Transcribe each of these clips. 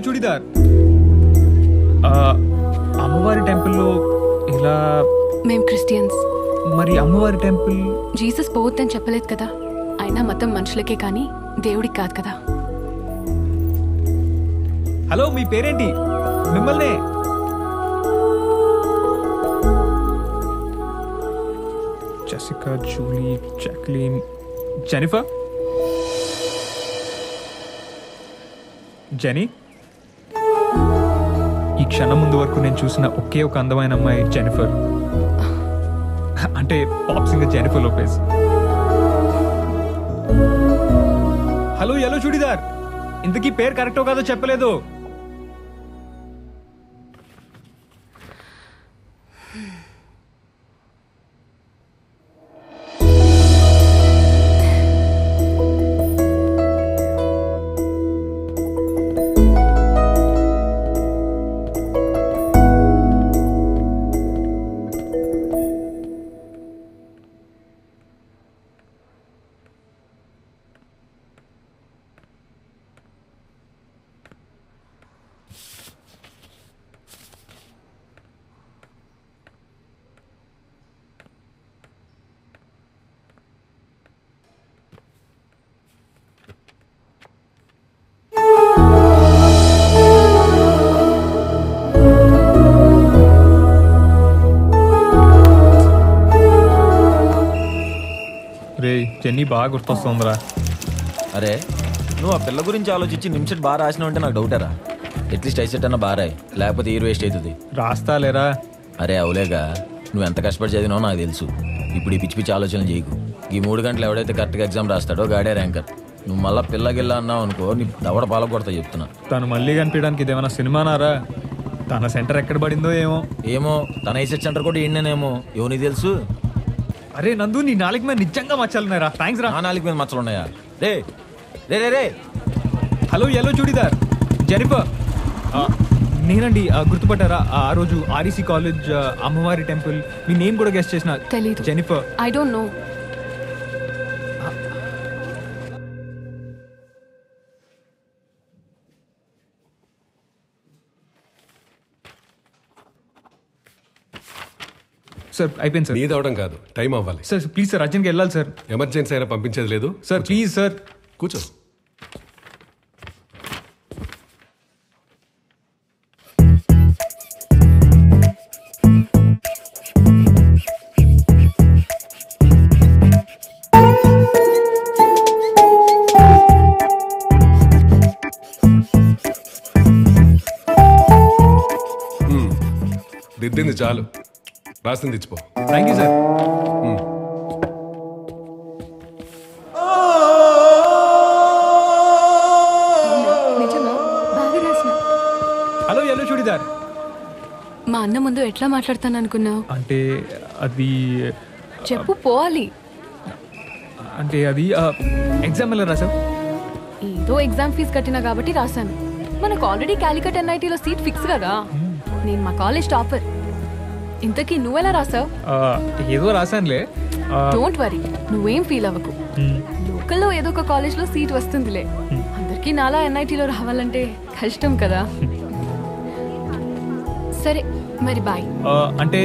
చూడిదార్. అమ్మవారి టెంపుల్లో ఇలా. మేము క్రిస్టియన్స్. మరి అమ్మవారి టెంపుల్? జీసస్ పోవద్దని చెప్పలేదు కదా. అయినా మతం మనుషులకే కానీ దేవుడికి కాదు కదా. హలో, మీ పేరేంటి? మిమ్మల్నే. Jessica, Julie, Jacqueline, Jennifer. Jenny, ఈ క్షణం ముందు వరకు నేను చూసిన ఒకే ఒక అందమైన అమ్మాయి జెనిఫర్. అంటే pop singer Jennifer Lopez. Hello yellow churidar, ఇంతకీ పేరు కరెక్టో కాదో చెప్పలేదు. రే జెన్నీ, బాగా గుర్తొస్తుందిరా. అరే, నువ్వు ఆ పిల్ల గురించి ఆలోచించి నిమిషం బాగా రాసినావు అంటే నాకు డౌటరా. అట్లీస్ట్ ఐసెట్ అన్న బాగా రాయి, లేకపోతే ఇయర్ వేస్ట్ అవుతుంది. రాస్తా లేరా? అరే అవులేగా, నువ్వు ఎంత కష్టపడి చదివినావో నాకు తెలుసు. ఇప్పుడు ఈ పిచ్చి పిచ్చి ఆలోచనలు చేయకు. ఈ 3 గంటలు ఎవడైతే కరెక్ట్గా ఎగ్జామ్ రాస్తాడో గాడే ర్యాంకర్. నువ్వు మళ్ళీ పిల్లగిల్లా అన్నావు అనుకో, నీ దవడ పాల కొడతా చెప్తున్నా. తను మళ్ళీ కనిపించడానికి ఇదేమైనా సినిమానారా? తన సెంటర్ ఎక్కడ పడిందో ఏమో. ఏమో, తన ఐసెట్ సెంటర్ కూడా ఏంటనేమో, ఏమో నీకు తెలుసు. అరే నందు, నీ నాలుగు మీద నిజంగా మచ్చాలున్నారా? థ్యాంక్స్ రా. నా నాలుగు మీద మచ్చలు ఉన్నాయా? రే రే రే రే హలో ఎల్లో చూడిదార్, జెనిఫర్. నేనండి, గుర్తుపట్టారా? ఆ రోజు ఆర్ఈసీ కాలేజ్ అమ్మవారి టెంపుల్ మీ నేమ్ కూడా గెస్ట్ చేసిన. తెలీదు. Jennifer. I don't know. Sir అయిపోయింది సార్. నీది అవడం కాదు, టైం అవ్వాలి. సార్ ప్లీజ్ సార్, అర్జెంట్గా వెళ్ళాలి సార్. ఎమర్జెన్సీ అయినా పంపించేది లేదు సార్. ప్లీజ్ సార్, కూర్చో. దిద్దింది చాలు, రాసింది ఇచ్చిపో. Thank you sir. Hello yellow churidar. మా అన్న ముందు ఎట్లా మాట్లాడతాను అనుకున్నావు? అంటే అది చెప్పు, పోవాలి. అంటే అది ఎగ్జామ్ ఎలా రాసావు? ఏదో ఎగ్జామ్ ఫీజు కట్టినా కాబట్టి రాశాను. మనకు ఆల్రెడీ కాలికట్ ఎన్ఐటీలో సీట్ ఫిక్స్ కదా. నేను మా కాలేజ్ టాపర్. ఇంతకీ నువ్వెలా రాసావు? ఏదో రాశానులే. డోంట్ వరీ, నువ్వేం ఫీల్ అవ్వకు. లోకల్లో ఏదో ఒక కాలేజ్లో సీట్ వస్తుందిలే. అందరికీ నాలా ఎన్ఐటీలో రావాలంటే కష్టం కదా. సరే మరి బాయ్. అంటే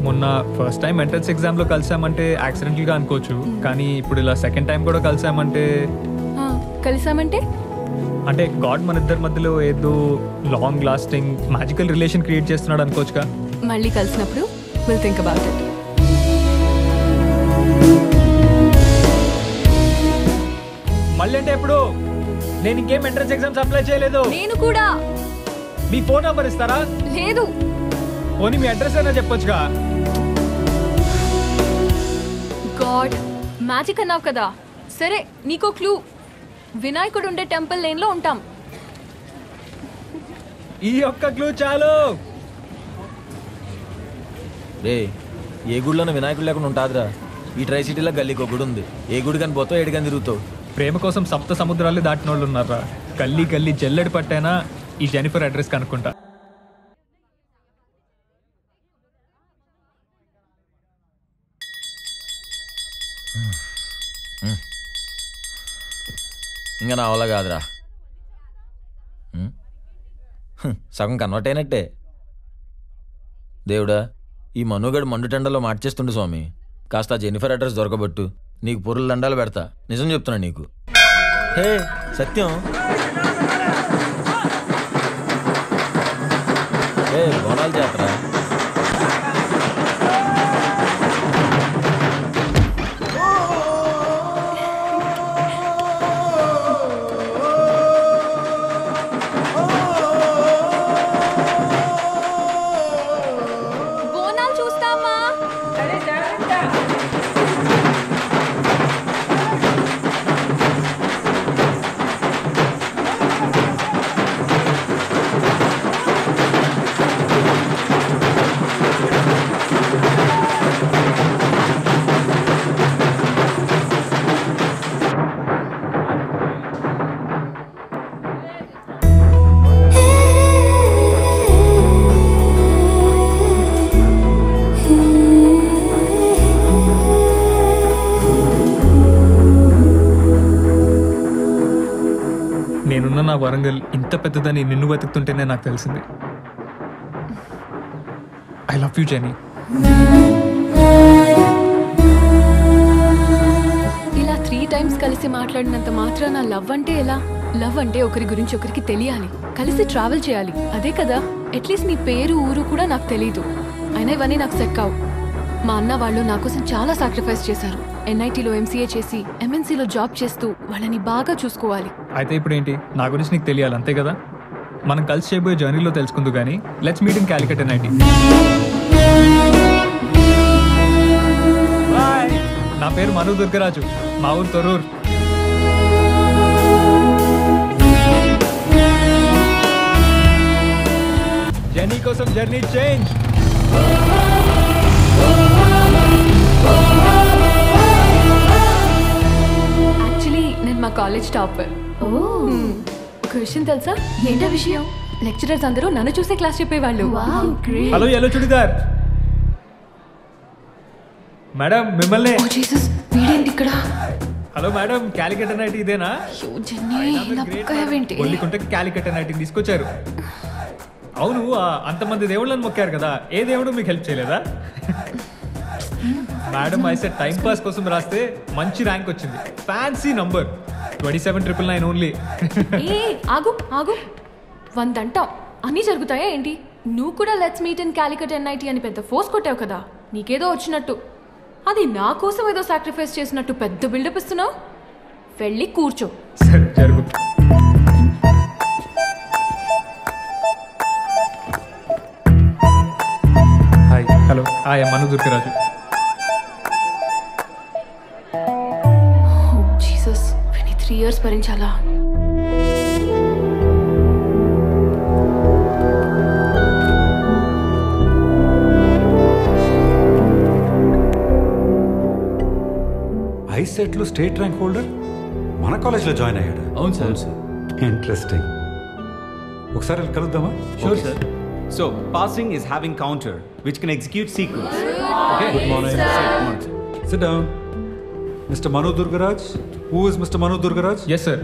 మొన్న ఫస్ట్ టైం ఎంట్రన్స్ ఎగ్జామ్లో కలిసామంటే యాక్సిడెంటల్గా అనుకోవచ్చు, కానీ ఇప్పుడు ఇలా సెకండ్ టైం కూడా కలిసామంటే. కలిసామంటే అంటే గాడ్ మన ఇద్దరి మధ్యలో ఏదో long lasting magical relation create చేస్తున్నాడు అనుకోవచ్చుగా. మళ్ళీ కలిసినప్పుడు విల్ థింక్ అబౌట్ ఇట్. మళ్ళీ అంటే ఎప్పుడు? నేను ఇంకేం ఎంట్రన్స్ ఎగ్జామ్స్ అప్లై చేయలేదు. నేను కూడా. మీ ఫోన్ నంబర్ ఇస్తారా? లేదు. పోనీ మీ అడ్రస్ అయినా చెప్పొచ్చుగా. గాడ్, మ్యాజిక్ అన్నావు కదా. సరే, నీకో క్లూ. వినాయకుడు ఉండే టెంపుల్ లేన్ లో ఉంటాం. ఈ ఒక్క క్లూ చాలు. రే, ఏ గుడిలోనే వినాయకుడు లేకుండా ఉంటాదిరా. ఈ ట్రై సిటీలో గల్లీకి ఒక గుడి ఉంది. ఏ గుడి కానీ పోతావు, ఏడు కానీ తిరుగుతావు. ప్రేమ కోసం సప్త సముద్రాలు దాటిన వాళ్ళు ఉన్నారా? గల్లీ గల్లీ జల్లెడి పట్టైనా ఈ జెనిఫర్ అడ్రస్ కనుక్కుంటా. ఇంకా నా వల్ల కాదురా. సగం కన్వర్ట్ అయినట్టే. దేవుడా, ఈ మనుగడు మండుటెండలో మార్చేస్తుండు స్వామి. కాస్త జెన్నిఫర్ అడ్రస్ దొరకబట్టు, నీకు పొరులు దండాలు పెడతా. నిజం చెప్తున్నా నీకు. హే సత్యం, హే బోనాల జాతర. నేనున్న నా వరంగల్ ఇంత పెద్దదని నిన్ను వెతుకుతుంటేనే నాకు తెలిసింది. I love you Jenny. ఇలా 3 times కలిసి మాట్లాడినంత మాత్రాన లవ్ అంటే ఎలా? లవ్ అంటే ఒకరి గురించి ఒకరికి తెలియాలి, కలిసి ట్రావెల్ చేయాలి, అదే కదా. అట్లీస్ట్ నీ పేరు ఊరు కూడా నాకు తెలీదు. అయినా ఇవన్నీ నాకు సెట్ కావు. మా అన్న వాళ్ళు నా కోసం చాలా సాక్రిఫైస్ చేశారు. NITలో MCA చేసి MNCలో జాబ్ చేస్తూ వాళ్ళని బాగా చూసుకోవాలి. అయితే ఇప్పుడు ఏంటి? నా గురించి నీకు తెలియాలి అంతే కదా. మనం కలిసి చేయబోయే జర్నీలో తెలుసుకుందు కానీ let's meet in Calicut NIT. Bye. నా పేరు మను దుర్గరాజు, మా ఊరు తొర్రూర్. జర్నీ కోసం జర్నీ చేంజ్. నేను మా కాలేజ్ టాపర్. ఒక విషయం తెలుసా? ఏంటో విషయం? లెక్చరర్స్ అందరూ నన్ను చూసే క్లాస్ చెప్పేవాళ్ళు. హలో ఎల్లో చుడిదార్ మేడం, మిమ్మల్ని. ఇక్కడ హలో మేడం, క్యాలికట్ NIT ఇదేనా? ఒళ్ళికుంటే క్యాలికట్ NIT తీసుకొచ్చారు. అవును, అంతమంది దేవుళ్ళని మొక్కారు కదా, ఏ దేవుడు మీకు హెల్ప్ చేయలేదా? మేడం అయితే టైం పాస్ కోసం రాస్తే మంచి ర్యాంక్ వచ్చింది. Fancy number 27,999 only. ఆగు ఆగు, 100 అంటాం అన్నీ జరుగుతాయా ఏంటి? నువ్వు కూడా let's meet in Calicut NIT అని పెద్ద ఫోర్స్ కొట్టావు కదా, నీకేదో వచ్చినట్టు. అది నా కోసం ఏదో సాక్రిఫైస్ చేసినట్టు పెద్ద బిల్డప్ ఇస్తున్నావు. వెళ్ళి కూర్చో. సరే జరుగు. Hi. Hello. Hi, Manu Durgaraju. 3 years భరించాలా? ఐసెట్లో స్టేట్ ర్యాంక్ హోల్డర్ మన కాలేజ్లో జాయిన్ అయ్యాడు. అవును సార్. ఇంట్రెస్టింగ్. ఒకసారి వెళ్ళి కలుద్దామా? Sure sir. So, passing is having counter, which can execute sequence. Okay. Good morning. Sit down. Mr. Manu Durgaraj. Who is Mr. Manu Durgaraj? Yes, sir.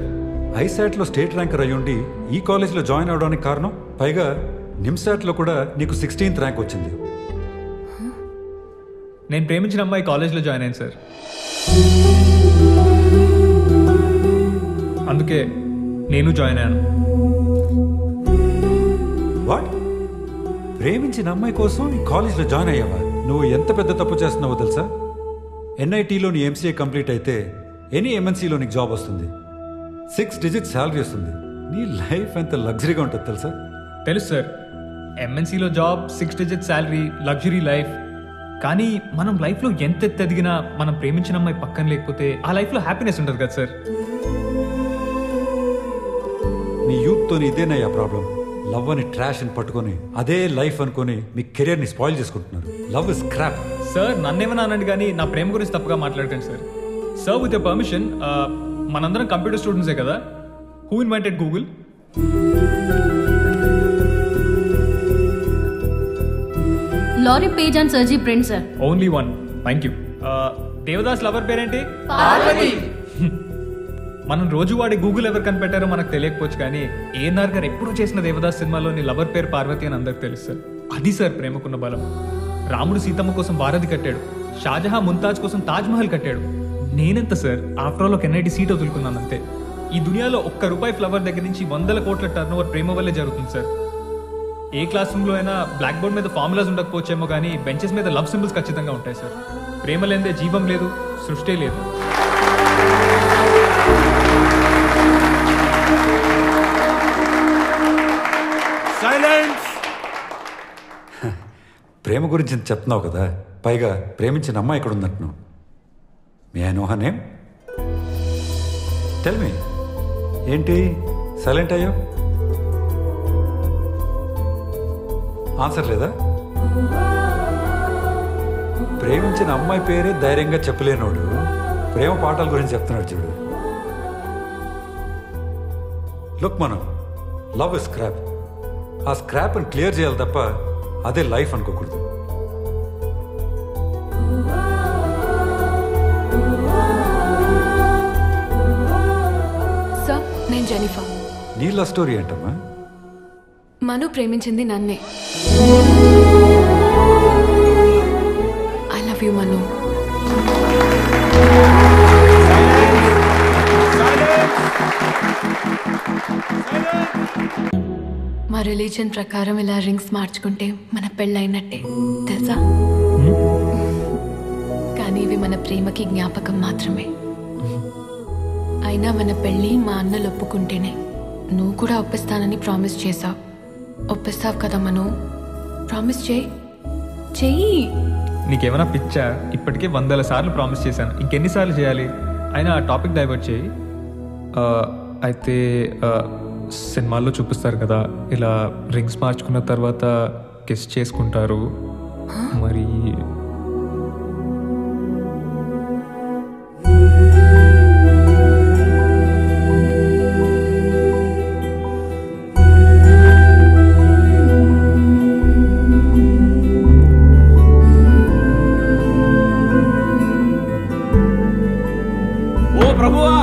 ఐసాట్లో state ranker అయ్యుండి ఈ కాలేజ్లో join అవడానికి కారణం, పైగా నిమ్సాట్లో కూడా నీకు 16th ర్యాంక్ వచ్చింది. నేను ప్రేమించిన అమ్మాయి కాలేజ్లో జాయిన్ అయింది సార్. అందుకే నేను జాయిన్ అయ్యాను. వాట్? ప్రేమించిన అమ్మాయి కోసం ఈ కాలేజ్లో జాయిన్ అయ్యావా? నువ్వు ఎంత పెద్ద తప్పు చేస్తున్నావో తెలుసా? NITలో నీ MCA కంప్లీట్ అయితే ఎనీ MNCలో నీకు జాబ్ వస్తుంది, 6 digit శాలరీ వస్తుంది. నీ లైఫ్ ఎంత లగ్జరీగా ఉంటుంది తెలుసా? తెలుసు సార్. MNCలో job, 6 digit salary, luxury life. కానీ మనం లైఫ్లో ఎంత ఎదిగినా మనం ప్రేమించిన అమ్మాయి పక్కన లేకపోతే ఆ లైఫ్లో హ్యాపీనెస్ ఉంటుంది కదా సార్. మీ యూత్తో ఇదేనయ్యా ప్రాబ్లం. లవ్ అని ట్రాష్ అని పట్టుకొని అదే లైఫ్ అనుకొని మీ కెరియర్ని స్పాయిల్ చేసుకుంటున్నారు. Love is crap. సార్ నన్నేమన్నా అనండి కానీ నా ప్రేమ గురించి తప్పుగా మాట్లాడకండి sir. Sir with your permission, మనందరం కంప్యూటర్ స్టూడెంట్సే కదా. Who invented Google? Lorry Page and Sergi Print, sir. Only one. Thank you. Devdas lover పేరేంటి? మనం రోజు వాడే గూగుల్ ఎవరు కనిపెట్టారో మనకు తెలియకపోవచ్చు, కానీ ఏఎన్ఆర్ గారు ఎప్పుడూ చేసిన దేవదాస్ సినిమాలోని లవర్ పేరు పార్వతి అని అందరికి తెలుసు సార్. అది సార్ ప్రేమకున్న బలం. రాముడు సీతమ్మ కోసం భారతి కట్టాడు, షాజహాన్ ముంతాజ్ కోసం తాజ్ మహల్ కట్టాడు. నేనెంత సార్, ఆఫ్టర్ ఆల్ ఒక ఎన్ఐటి సీట్ వదులుకున్నాను అంతే. ఈ దునియాలో ₹1 ఫ్లవర్ దగ్గర నుంచి 100 కోట్ల టర్న్ ఓవర్ ప్రేమ వల్లే జరుగుతుంది సార్. ఏ క్లాస్ రూమ్లో అయినా బ్లాక్ బోర్డ్ మీద ఫార్ములాస్ ఉండకపోవచ్చేమో, కానీ బెంచెస్ మీద లవ్ సింబల్స్ ఖచ్చితంగా ఉంటాయి సార్. ప్రేమ లేదే జీవం లేదు, సృష్టి లేదు. ప్రేమ గురించి చెప్తున్నావు కదా, పైగా ప్రేమించిన అమ్మాయి ఇక్కడ ఉందంటున్నావు. May I know her name? Tell me. ఏంటి సైలెంట్ అయ్యో? ఆన్సర్ లేదా? ప్రేమించిన అమ్మాయి పేరే ధైర్యంగా చెప్పలేనోడు ప్రేమ పాఠాల గురించి చెప్తున్నాడు చూడు. లుక్ మనం, లవ్ ఇస్ స్క్రాప్. ఆ స్క్రాప్ని క్లియర్ చేయాలి తప్ప అదే లైఫ్ అనుకోకూడదు. సార్, నేను జెనిఫర్. నీ లవ్ స్టోరీ ఏంటమ్మా? మను ప్రేమించింది నన్నే. ఐ లవ్ యూ మను. మా రిలీజన్ ప్రకారం ఇలా రింగ్స్ మార్చుకుంటే మన పెళ్ళైనట్టే తెలుసా? కానీ ఇవి మన ప్రేమకి జ్ఞాపకం మాత్రమే. అయినా మన పెళ్ళి మా అన్నలు ఒప్పుకుంటేనే. నువ్వు కూడా ఒప్పిస్తానని ప్రామిస్ చేసావు. ఒప్పిస్తావు కదా మను? ప్రామిస్ చెయ్యి. నీకేమైనా పిచ్చా? ఇప్పటికే 100 సార్లు ప్రామిస్ చేశాను, ఇంకెన్నిసార్లు చేయాలి? అయినా ఆ టాపిక్ డైవర్ట్ చేయి. అయితే సినిమాల్లో చూపిస్తారు కదా, ఇలా రింగ్స్ మార్చుకున్న తర్వాత కిస్ చేసుకుంటారు. మరి ఓ ప్రభువా!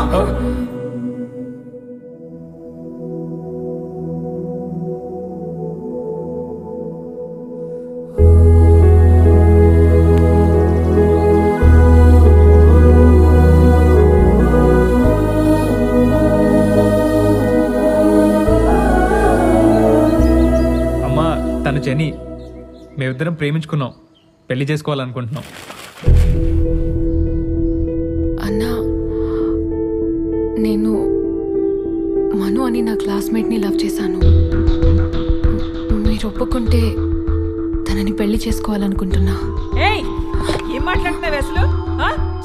తను జెనీ, మేమిద్దరం ప్రేమించుకున్నాం, పెళ్లి చేసుకోవాలనుకుంటున్నాం. అన్నా, నేను మను అని నా క్లాస్మేట్ని లవ్ చేశాను. మీరు ఒప్పుకుంటే తనని పెళ్లి చేసుకోవాలనుకుంటున్నా. ఏయ్, ఏం మాట్లాడుతున్నావు అసలు?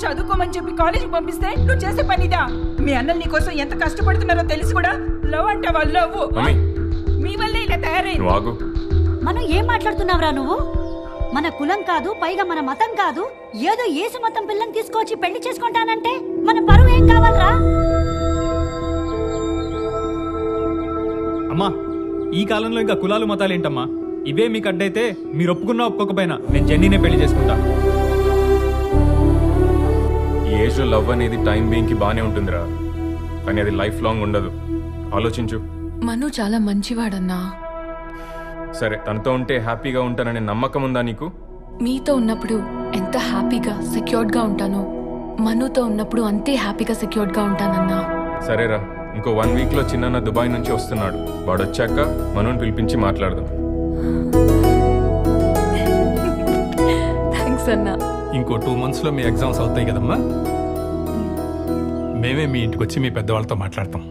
చదువుకోమని చెప్పి కాలేజీకి పంపిస్తే నువ్వు చేసే పనిదా? మీ అన్నలు నీ కోసం ఎంత కష్టపడుతున్నారో తెలిసి కూడా లవ్ అంటే వాళ్ళు లవ్ మీ వల్లే ఇలా తయారైంది. మనం ఏం మాట్లాడుతున్నావురా నువ్వు? మన కులం కాదు, పైగా మన మతం కాదు, ఏదో యేసు మతం పిల్లని తీసుకొచ్చి పెళ్లి చేసుకుంటానంటే మన పరువు ఏం కావాలరా? అమ్మా, ఈ కాలంలో ఇంకా కులాలు మతాలు ఏంటమ్మా? ఇవే మీకు అడ్డైతే మీరు ఒప్పుకున్నా ఒప్పుకోకపోయినా నేను జెన్నీనే పెళ్లి చేసుకుంటా. ఈ ఏజ్లో లవ్ అనేది టైం బీయింగ్కి బాగానే ఉంటుందిరా, కానీ అది లైఫ్ లాంగ్ ఉండదు. ఆలోచించు. మను చాలా మంచివాడన్నా. సరే, తనతో ఉంటే హ్యాపీగా ఉంటాననే నమ్మకం ఉందా నీకు? మీతో ఉన్నప్పుడు ఎంత హ్యాపీగా సెక్యూర్డ్గా ఉంటానో మనుతో ఉన్నప్పుడు అంతే హ్యాపీగా సెక్యూర్డ్గా ఉంటానన్నా. సరేరా, ఇంకో 1 వీక్లో చిన్న దుబాయ్ నుంచి వస్తున్నాడు. వాడు వచ్చాక మనుని పిలిపించి మాట్లాడదాం. థ్యాంక్స్ అన్నా. ఇంకో 2 monthsలో మీ ఎగ్జామ్స్ అవుతాయి కదమ్మా. మేమే మీ ఇంటికి వచ్చి మీ పెద్దవాళ్ళతో మాట్లాడతాం.